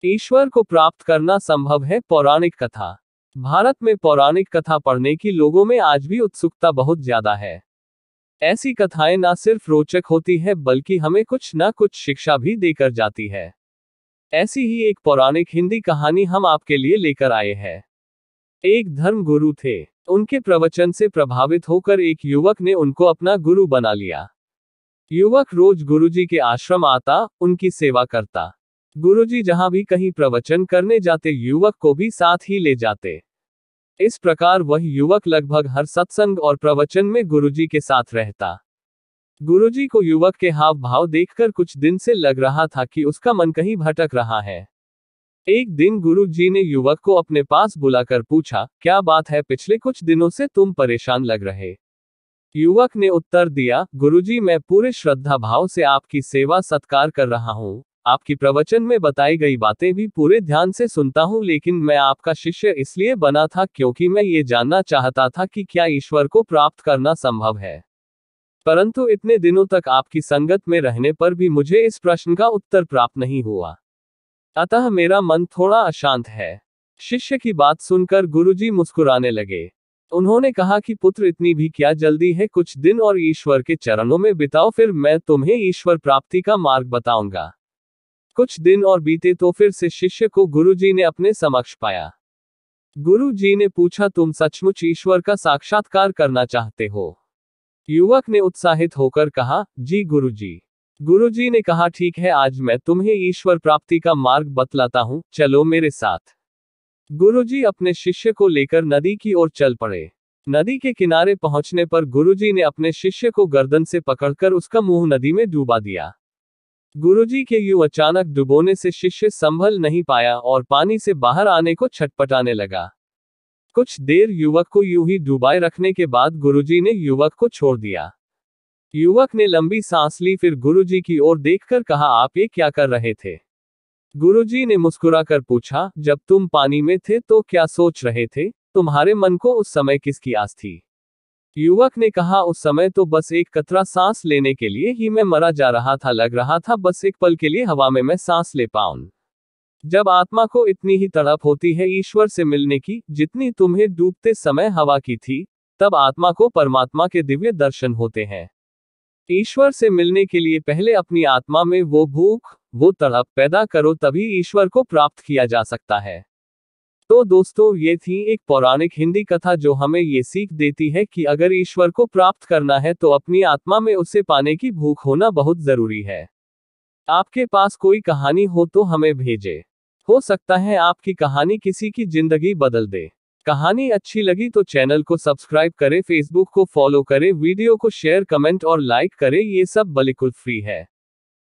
ईश्वर को प्राप्त करना संभव है। पौराणिक कथा। भारत में पौराणिक कथा पढ़ने की लोगों में आज भी उत्सुकता बहुत ज्यादा है। ऐसी कथाएं न सिर्फ रोचक होती है बल्कि हमें कुछ न कुछ शिक्षा भी देकर जाती है। ऐसी ही एक पौराणिक हिंदी कहानी हम आपके लिए लेकर आए हैं। एक धर्म गुरु थे। उनके प्रवचन से प्रभावित होकर एक युवक ने उनको अपना गुरु बना लिया। युवक रोज गुरुजी के आश्रम आता, उनकी सेवा करता। गुरुजी जहां भी कहीं प्रवचन करने जाते, युवक को भी साथ ही ले जाते। इस प्रकार वह युवक लगभग हर सत्संग और प्रवचन में गुरुजी के साथ रहता। गुरुजी को युवक के हाव भाव देखकर कुछ दिन से लग रहा था कि उसका मन कहीं भटक रहा है। एक दिन गुरुजी ने युवक को अपने पास बुलाकर पूछा, क्या बात है, पिछले कुछ दिनों से तुम परेशान लग रहे। युवक ने उत्तर दिया, गुरुजी मैं पूरे श्रद्धा भाव से आपकी सेवा सत्कार कर रहा हूँ। आपकी प्रवचन में बताई गई बातें भी पूरे ध्यान से सुनता हूँ, लेकिन मैं आपका शिष्य इसलिए बना था क्योंकि मैं ये जानना चाहता था कि क्या ईश्वर को प्राप्त करना संभव है। परंतु इतने दिनों तक आपकी संगत में रहने पर भी मुझे इस प्रश्न का उत्तर प्राप्त नहीं हुआ। अतः मेरा मन थोड़ा अशांत है। शिष्य की बात सुनकर गुरुजी मुस्कुराने लगे। उन्होंने कहा कि पुत्र, इतनी भी क्या जल्दी है, कुछ दिन और ईश्वर के चरणों में बिताओ, फिर मैं तुम्हें ईश्वर प्राप्ति का मार्ग बताऊंगा। कुछ दिन और बीते तो फिर से शिष्य को गुरुजी ने अपने समक्ष पाया। गुरुजी ने पूछा, तुम सचमुच ईश्वर का साक्षात्कार करना चाहते हो? युवक ने उत्साहित होकर कहा, जी गुरुजी। गुरुजी ने कहा, ठीक है, आज मैं तुम्हें ईश्वर प्राप्ति का मार्ग बतलाता हूँ, चलो मेरे साथ। गुरुजी अपने शिष्य को लेकर नदी की ओर चल पड़े। नदी के किनारे पहुंचने पर गुरुजी ने अपने शिष्य को गर्दन से पकड़कर उसका मुंह नदी में डुबा दिया। गुरुजी के यूं अचानक डुबोने से शिष्य संभल नहीं पाया और पानी से बाहर आने को छटपटाने लगा। कुछ देर युवक को यूं ही डुबाए रखने के बाद गुरुजी ने युवक को छोड़ दिया। युवक ने लंबी सांस ली, फिर गुरुजी की ओर देखकर कहा, आप ये क्या कर रहे थे? गुरुजी ने मुस्कुराकर पूछा, जब तुम पानी में थे तो क्या सोच रहे थे? तुम्हारे मन को उस समय किसकी आस थी? युवक ने कहा, उस समय तो बस एक कतरा सांस लेने के लिए ही मैं मरा जा रहा था, लग रहा था बस एक पल के लिए हवा में मैं सांस ले पाऊं। जब आत्मा को इतनी ही तड़प होती है ईश्वर से मिलने की जितनी तुम्हें डूबते समय हवा की थी, तब आत्मा को परमात्मा के दिव्य दर्शन होते हैं। ईश्वर से मिलने के लिए पहले अपनी आत्मा में वो भूख, वो तड़प पैदा करो, तभी ईश्वर को प्राप्त किया जा सकता है। तो दोस्तों, ये थी एक पौराणिक हिंदी कथा जो हमें ये सीख देती है कि अगर ईश्वर को प्राप्त करना है तो अपनी आत्मा में उसे पाने की भूख होना बहुत जरूरी है। आपके पास कोई कहानी हो तो हमें भेजें। हो सकता है आपकी कहानी किसी की जिंदगी बदल दे। कहानी अच्छी लगी तो चैनल को सब्सक्राइब करें, फेसबुक को फॉलो करें, वीडियो को शेयर, कमेंट और लाइक करें, ये सब बिल्कुल फ्री है।